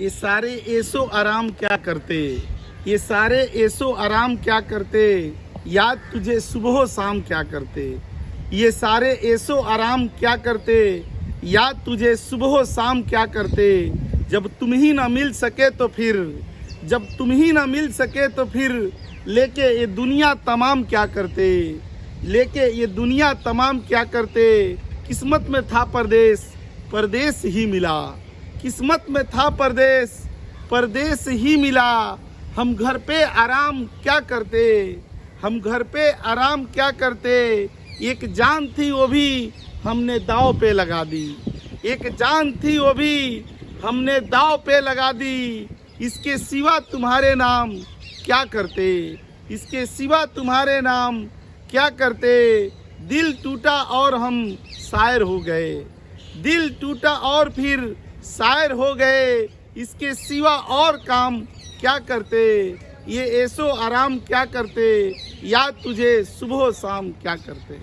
ये सारे ऐसो आराम क्या करते, ये सारे ऐसो आराम क्या करते, याद तुझे सुबह शाम क्या करते। ये सारे ऐसो आराम क्या करते, याद तुझे सुबह शाम क्या करते। जब तुम ही ना मिल सके तो फिर, जब तुम ही ना मिल सके तो फिर लेके ये दुनिया तमाम क्या करते, लेके ये दुनिया तमाम क्या करते। किस्मत में था परदेश, परदेश ही मिला, किस्मत में था परदेश, परदेश ही मिला। हम घर पे आराम क्या करते, हम घर पे आराम क्या करते। एक जान थी वो भी हमने दाव पे लगा दी, एक जान थी वो भी हमने दाव पे लगा दी। इसके सिवा तुम्हारे नाम क्या करते, इसके सिवा तुम्हारे नाम क्या करते। दिल टूटा और हम शायर हो गए, दिल टूटा और फिर शायर हो गए। इसके सिवा और काम क्या करते, ये ऐसो आराम क्या करते, याद तुझे सुबह शाम क्या करते।